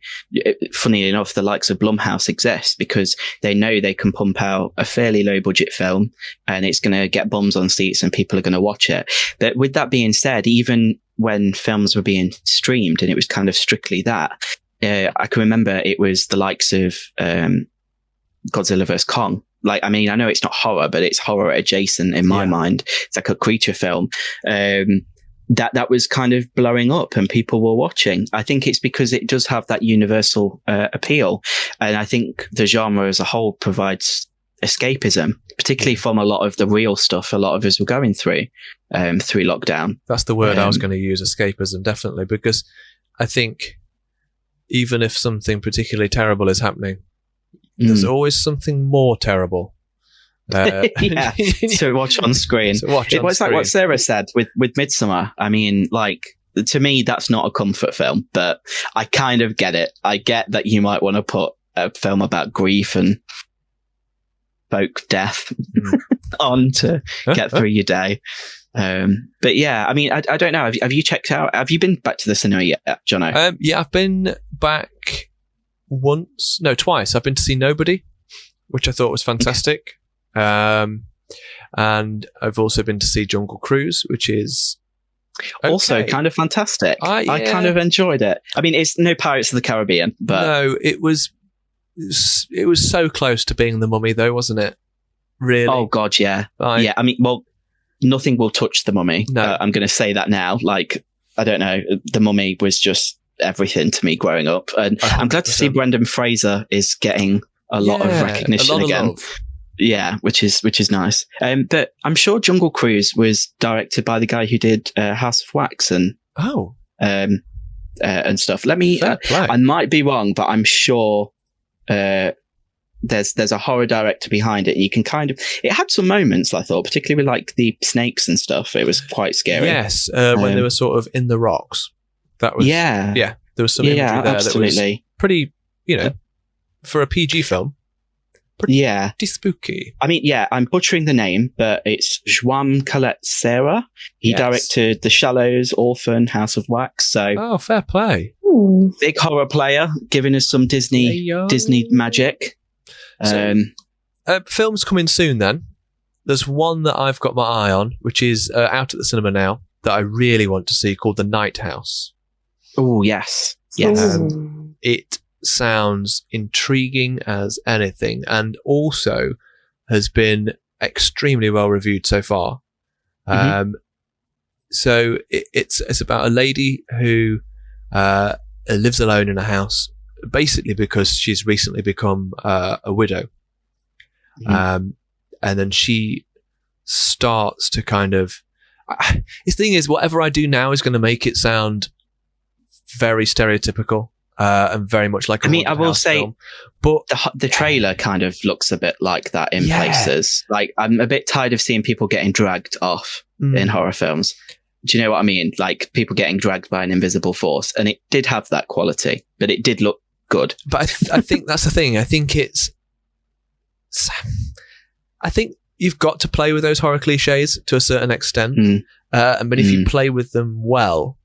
funny enough, the likes of Blumhouse exist, because they know they can pump out a fairly low budget film and it's going to get bums on seats and people are going to watch it. But with that being said, even when films were being streamed and it was kind of strictly that, I can remember it was the likes of Godzilla vs. Kong. Like, I mean, I know it's not horror, but it's horror adjacent in my mind. It's like a creature film. That was kind of blowing up and people were watching. I think it's because it does have that universal appeal. And I think the genre as a whole provides escapism, particularly from a lot of the real stuff a lot of us were going through lockdown. That's the word I was going to use, escapism, definitely, because I think even if something particularly terrible is happening, there's always something more terrible Yeah, to watch on screen. To watch on It's like screen. what Sarah said with Midsommar. I mean, like, to me, that's not a comfort film, but I kind of get it. I get that you might want to put a film about grief and folk death on to get through your day. But yeah, I mean, I don't know. Have you checked out? Have you been back to the cinema yet, Jonno? Yeah, I've been back twice. I've been to see Nobody, which I thought was fantastic. And I've also been to see Jungle Cruise, which is also kind of fantastic. I kind of enjoyed it. I mean, it's no Pirates of the Caribbean, but no, it was so close to being The Mummy, though, wasn't it? Really? Oh God, yeah, yeah. I mean, well, nothing will touch The Mummy. No, I'm going to say that now. Like, I don't know, The Mummy was just everything to me growing up, and 100%. I'm glad to see Brendan Fraser is getting a lot of recognition again. Love. Yeah, which is nice. But I'm sure Jungle Cruise was directed by the guy who did House of Wax and stuff. Let me. I might be wrong, but I'm sure there's a horror director behind it. You can it had some moments, I thought, particularly with like the snakes and stuff. It was quite scary. Yes, when they were sort of in the rocks. That was there was some imagery there absolutely. That was pretty, for a PG film. Pretty spooky. I mean, yeah, I'm butchering the name, but it's Joan Colette Serra. He directed The Shallows, Orphan, House of Wax. So, fair play. Big horror player, giving us some Disney magic. Films coming soon. Then there's one that I've got my eye on, which is out at the cinema now that I really want to see, called The Night House. Oh yes. It sounds intriguing as anything, and also has been extremely well reviewed so far. So it's about a lady who lives alone in a house, basically because she's recently become a widow. And then she starts to kind of... His thing is, whatever I do now is going to make it sound very stereotypical. And very much like I will say, film. But the trailer kind of looks a bit like that in places. Like, I'm a bit tired of seeing people getting dragged off in horror films. Do you know what I mean? Like, people getting dragged by an invisible force, and it did have that quality, but it did look good. But I think that's the thing. I think you've got to play with those horror cliches to a certain extent, but if you play with them well.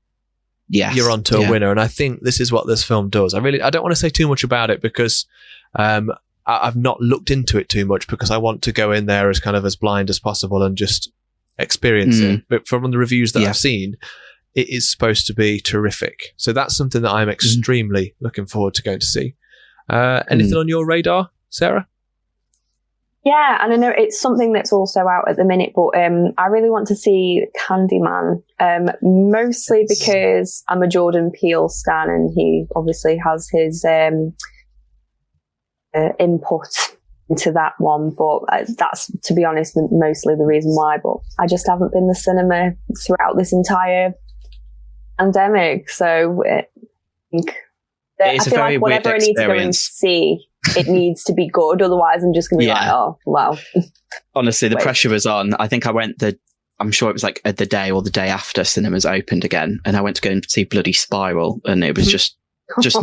Yes, you're onto a winner, and I think this is what this film does. I don't want to say too much about it because I've not looked into it too much, because I want to go in there as kind of as blind as possible and just experience it. But from the reviews that I've seen, it is supposed to be terrific. So that's something that I'm extremely looking forward to going to see. Anything on your radar, Sarah? Yeah, and I know it's something that's also out at the minute, but I really want to see Candyman, mostly because I'm a Jordan Peele stan, and he obviously has his input into that one. But that's, to be honest, mostly the reason why. But I just haven't been to the cinema throughout this entire pandemic, so I feel like whatever I need to go and see, it needs to be good. Otherwise, I'm just going to be like, oh, wow. Honestly, the pressure was on. I think I went I'm sure it was like the day or the day after cinemas opened again, and I went to go and see bloody Spiral, and it was just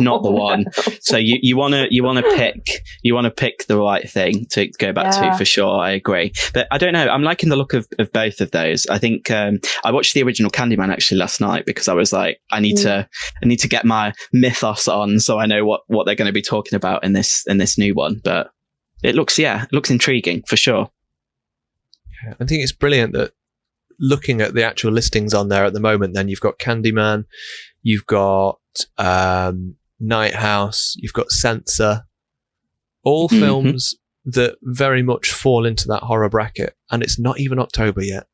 not the one. So you want to pick the right thing to go back to, for sure. I agree, but I don't know. I'm liking the look of both of those. I think I watched the original Candyman actually last night because I was like, I need to get my mythos on so I know what they're going to be talking about in this new one. But it looks intriguing for sure. I think it's brilliant that, looking at the actual listings on there at the moment, then you've got Candyman, you've got Night House, you've got Censor, all films that very much fall into that horror bracket, and it's not even October yet.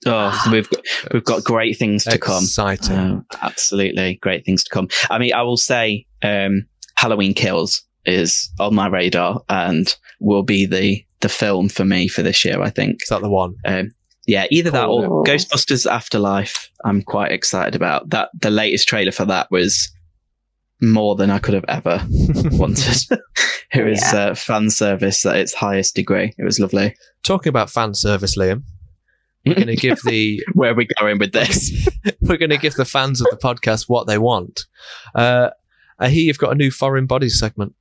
Oh, we've got great things to come. Exciting. Absolutely, great things to come. I mean, I will say Halloween Kills is on my radar and will be the film for me for this year, I think. Is that the one? Yeah, either that or Ghostbusters Afterlife. I'm quite excited about that. The latest trailer for that was more than I could have ever wanted. It was fan service at its highest degree. It was lovely. Talking about fan service, Liam, we're going to give where are we going with this? We're going to give the fans of the podcast what they want. I hear you've got a new foreign bodies segment.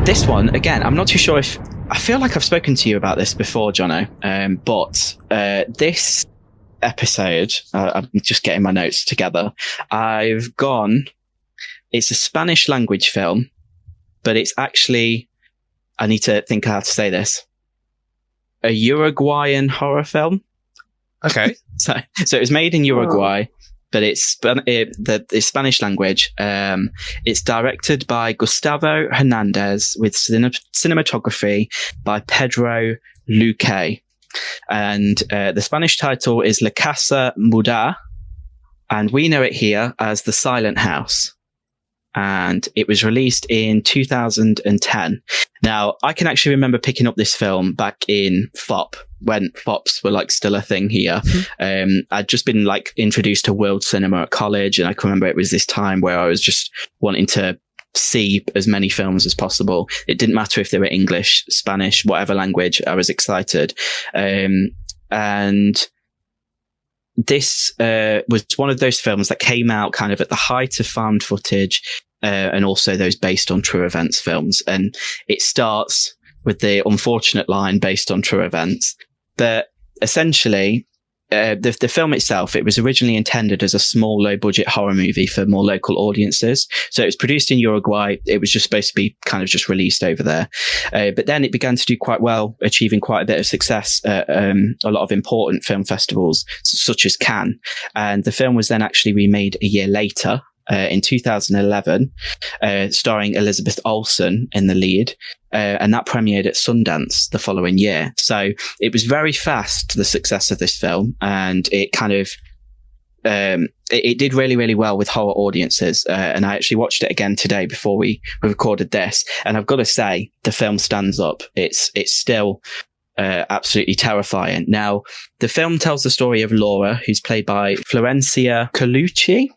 This one, again, I'm not too sure if... I feel like I've spoken to you about this before, Jonno, but this episode, I'm just getting my notes together. I've gone... It's a Spanish language film, but it's actually... I need to think how to say this. A Uruguayan horror film. Okay. So it was made in Uruguay, but it's Spanish language. It's directed by Gustavo Hernandez with cinematography by Pedro Luque. And the Spanish title is La Casa Muda, and we know it here as The Silent House. And it was released in 2010. Now, I can actually remember picking up this film back in FOP, when FOPs were like still a thing here. I'd just been like introduced to world cinema at college, and I can remember it was this time where I was just wanting to see as many films as possible. It didn't matter if they were English, Spanish, whatever language, I was excited. And this was one of those films that came out kind of at the height of found footage, and also those based on true events films. And it starts with the unfortunate line based on true events. But essentially, the film itself, it was originally intended as a small, low-budget horror movie for more local audiences. So it was produced in Uruguay. It was just supposed to be kind of just released over there. But then it began to do quite well, achieving quite a bit of success at a lot of important film festivals, such as Cannes. And the film was then actually remade a year later, in 2011, starring Elizabeth Olsen in the lead. And that premiered at Sundance the following year. So it was very fast, the success of this film. And it kind of, it did really, really well with horror audiences. And I actually watched it again today before we recorded this. And I've got to say, the film stands up. It's still absolutely terrifying. Now, the film tells the story of Laura, who's played by Florencia Colucci.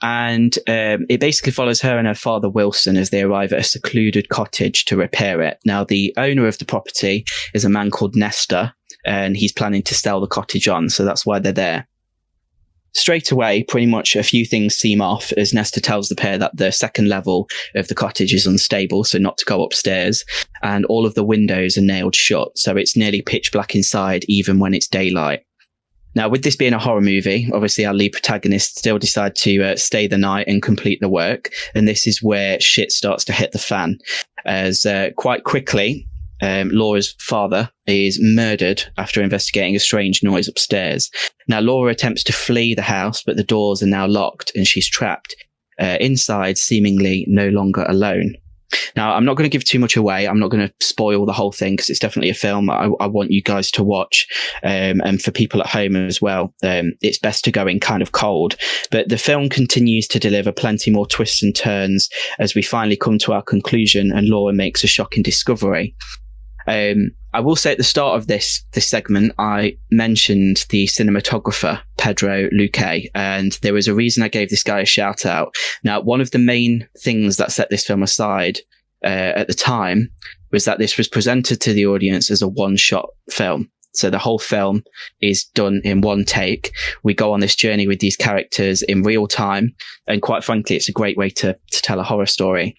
And it basically follows her and her father Wilson as they arrive at a secluded cottage to repair it. Now, the owner of the property is a man called Nestor, and he's planning to sell the cottage on, so that's why they're there. Straight away, pretty much a few things seem off as Nestor tells the pair that the second level of the cottage is unstable, so not to go upstairs, and all of the windows are nailed shut, so it's nearly pitch black inside even when it's daylight. Now, with this being a horror movie, obviously our lead protagonists still decide to stay the night and complete the work. And this is where shit starts to hit the fan, as quite quickly, Laura's father is murdered after investigating a strange noise upstairs. Now, Laura attempts to flee the house, but the doors are now locked and she's trapped inside, seemingly no longer alone. Now, I'm not going to give too much away. I'm not going to spoil the whole thing because it's definitely a film I want you guys to watch. And for people at home as well, it's best to go in kind of cold. But the film continues to deliver plenty more twists and turns as we finally come to our conclusion and Laura makes a shocking discovery. I will say at the start of this segment, I mentioned the cinematographer, Pedro Luque, and there was a reason I gave this guy a shout out. Now, one of the main things that set this film aside at the time was that this was presented to the audience as a one-shot film. So the whole film is done in one take. We go on this journey with these characters in real time. And quite frankly, it's a great way to tell a horror story.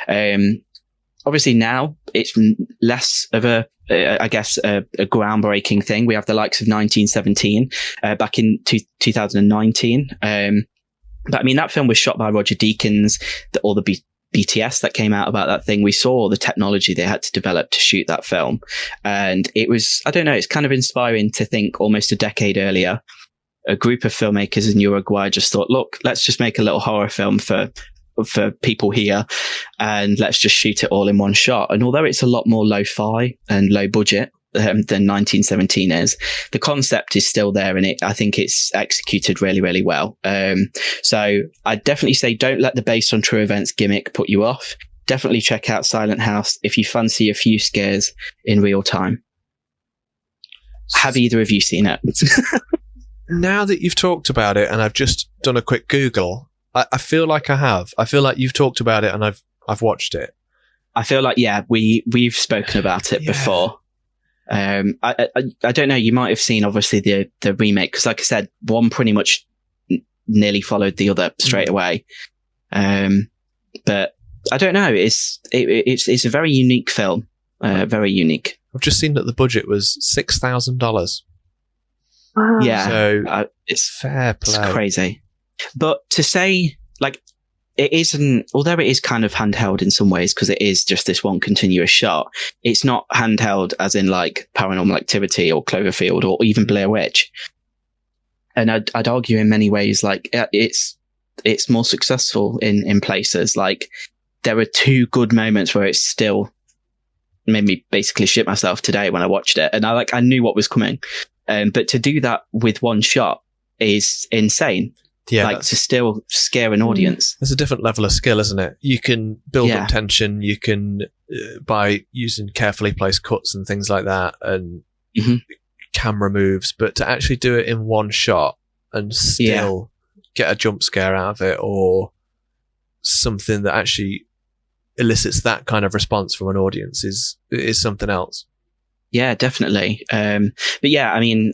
Obviously now it's less of a groundbreaking thing. We have the likes of 1917 back in 2019. But I mean, that film was shot by Roger Deakins, all the BTS that came out about that thing. We saw the technology they had to develop to shoot that film. And it was, I don't know, it's kind of inspiring to think almost a decade earlier, a group of filmmakers in Uruguay just thought, look, let's just make a little horror film for people here and let's just shoot it all in one shot. And although it's a lot more lo-fi and low budget than 1917 is, the concept is still there, and I think it's executed really, really well. So I'd definitely say don't let the based on true events gimmick put you off. Definitely check out Silent House if you fancy a few scares in real time. Have either of you seen it? Now that you've talked about it, and I've just done a quick Google, I feel like I have. I feel like you've talked about it, and I've watched it. I feel like, yeah, we've spoken about it before. I don't know. You might have seen obviously the remake, because, like I said, one pretty much nearly followed the other straight away. But I don't know. It's a very unique film. Very unique. I've just seen that the budget was $6,000. Wow. Yeah, So it's fair play. It's crazy. But to say, like, it isn't, although it is kind of handheld in some ways, because it is just this one continuous shot, it's not handheld as in like Paranormal Activity or Cloverfield or even Blair Witch. And I'd argue in many ways, like, it's more successful in places. Like, there were 2 good moments where it's still made me basically shit myself today when I watched it. And I knew what was coming. But to do that with one shot is insane. Yeah, like, to still scare an audience. There's a different level of skill, isn't it? You can build up tension. You can, by using carefully placed cuts and things like that, and camera moves. But to actually do it in one shot and still get a jump scare out of it, or something that actually elicits that kind of response from an audience, is something else. Yeah, definitely. But yeah, I mean,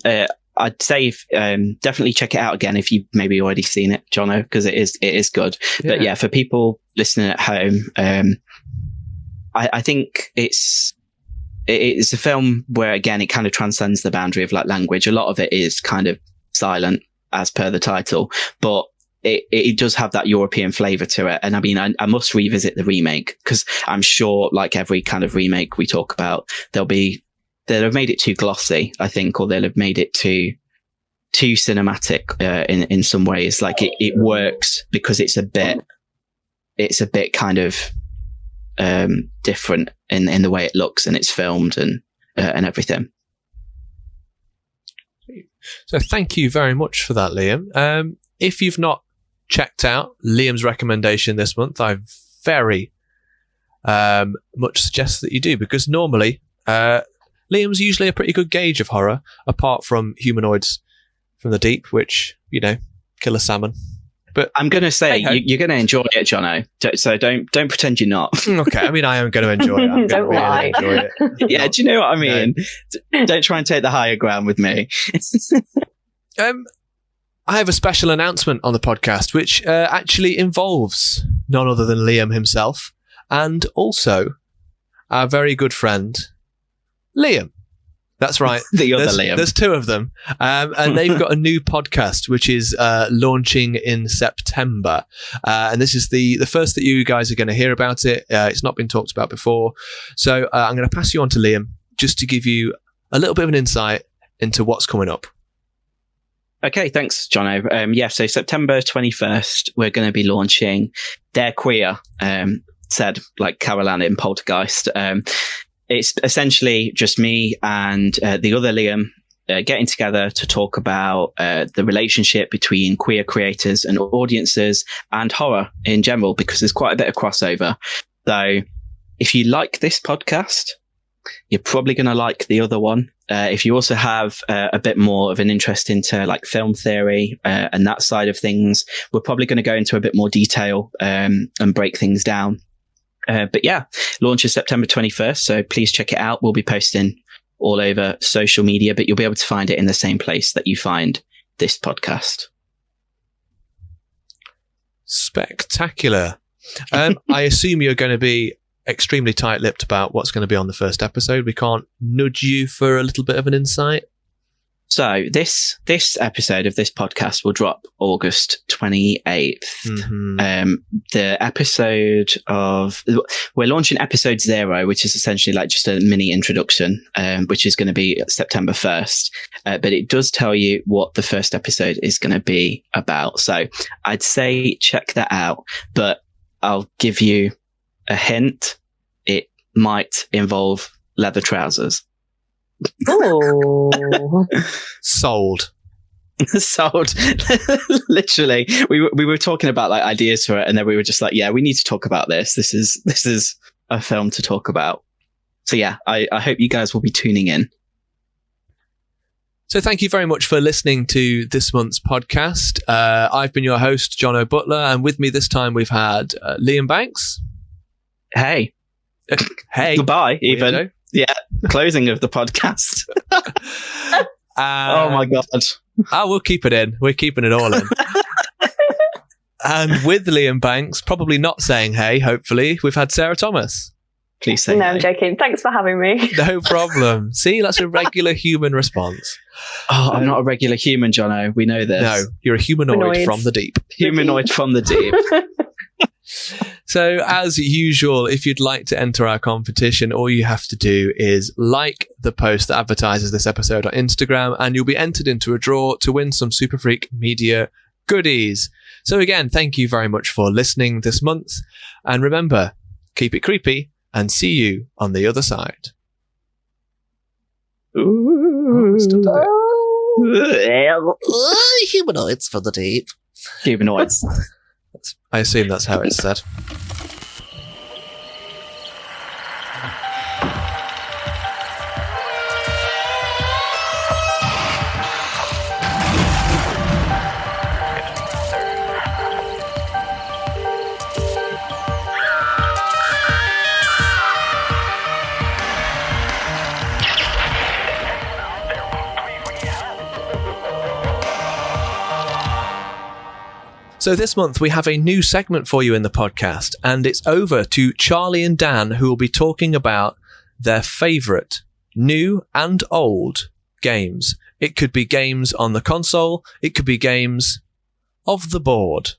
I'd say definitely check it out again if you've maybe already seen it, Jonno, because it is good. Yeah. But yeah, for people listening at home, I think it's a film where, again, it kind of transcends the boundary of like language. A lot of it is kind of silent, as per the title, but it does have that European flavour to it. And I mean, I must revisit the remake, because I'm sure, like every kind of remake we talk about, they'll have made it too glossy, I think, or they'll have made it too cinematic in some ways. Like, it works because it's a bit kind of different in the way it looks and it's filmed and everything. So thank you very much for that, Liam. If you've not checked out Liam's recommendation this month, I very much suggest that you do, because normally Liam's usually a pretty good gauge of horror, apart from Humanoids from the Deep, which, kill a salmon. But I'm going to say, you're going to enjoy it, Jonno. So don't pretend you're not. Okay, I mean, I am going to enjoy it. I'm Don't lie. Really enjoy it. Yeah, do you know what I mean? No. Don't try and take the higher ground with me. I have a special announcement on the podcast, which actually involves none other than Liam himself, and also our very good friend, Liam. That's right. The other Liam. There's 2 of them. And they've got a new podcast, which is launching in September. And this is the first that you guys are going to hear about it. It's not been talked about before. So I'm going to pass you on to Liam, just to give you a little bit of an insight into what's coming up. Okay, thanks, Jonno. So September 21st, we're going to be launching They're Queer, said like Carol Ann in Poltergeist. It's essentially just me and the other Liam getting together to talk about the relationship between queer creators and audiences and horror in general, because there's quite a bit of crossover. So if you like this podcast, you're probably going to like the other one. If you also have a bit more of an interest into like film theory and that side of things, we're probably going to go into a bit more detail and break things down. But yeah, launches September 21st. So please check it out. We'll be posting all over social media, but you'll be able to find it in the same place that you find this podcast. Spectacular. I assume you're going to be extremely tight-lipped about what's going to be on the first episode. We can't nudge you for a little bit of an insight. So this episode of this podcast will drop August 28th. Mm-hmm. The episode we're launching episode 0, which is essentially like just a mini introduction, which is going to be September 1st. But it does tell you what the first episode is going to be about. So I'd say check that out, but I'll give you a hint. It might involve leather trousers. Oh, Sold. Sold. Literally, we were talking about like ideas for it, and then we were just like, yeah, we need to talk about this. This is a film to talk about. So yeah, I hope you guys will be tuning in. So thank you very much for listening to this month's podcast. I've been your host, Jonno Butler, and with me this time we've had Liam Banks. Hey. Hey. Goodbye, even. Weirdo. Yeah, closing of the podcast. Oh my God. We'll keep it in. We're keeping it all in. And with Liam Banks, probably not saying hey, hopefully, we've had Sarah Thomas. Please say No, hey. I'm joking. Thanks for having me. No problem. See, that's a regular human response. Oh, I'm not a regular human, Jonno. We know this. No, you're a humanoid from the deep. Humanoid from the deep. So, as usual, if you'd like to enter our competition, all you have to do is like the post that advertises this episode on Instagram, and you'll be entered into a draw to win some Super Freak Media goodies. So again, thank you very much for listening this month. And remember, keep it creepy and see you on the other side. Ooh. Still did it. Humanoids from the deep. Humanoids. I assume that's how it's said. So this month we have a new segment for you in the podcast, and it's over to Charlie and Dan, who will be talking about their favourite new and old games. It could be games on the console, it could be games of the board.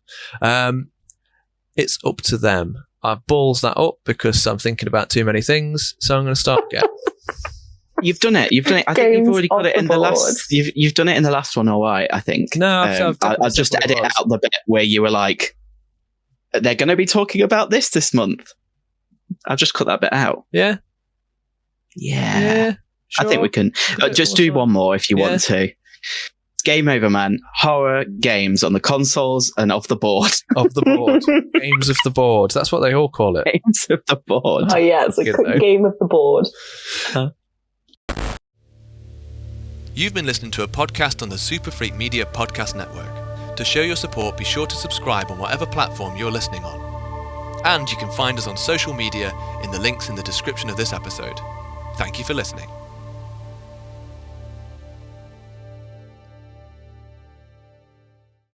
It's up to them. I've balls that up because I'm thinking about too many things, so I'm going to start again. You've done it. I think you've already got it in the last. You've done it in the last one, all right. I think. No, I'll just edit out the bit where you were like, "They're going to be talking about this month." I'll just cut that bit out. Yeah. Sure. I think we can just do one more if you want to. It's game over, man. Horror games on the consoles and off the board. Of the board. Games of the board. That's what they all call it. Games of the board. Oh yeah, it's a Good quick though. game of the board. You've been listening to a podcast on the Super Freak Media Podcast Network. To show your support, be sure to subscribe on whatever platform you're listening on. And you can find us on social media in the links in the description of this episode. Thank you for listening.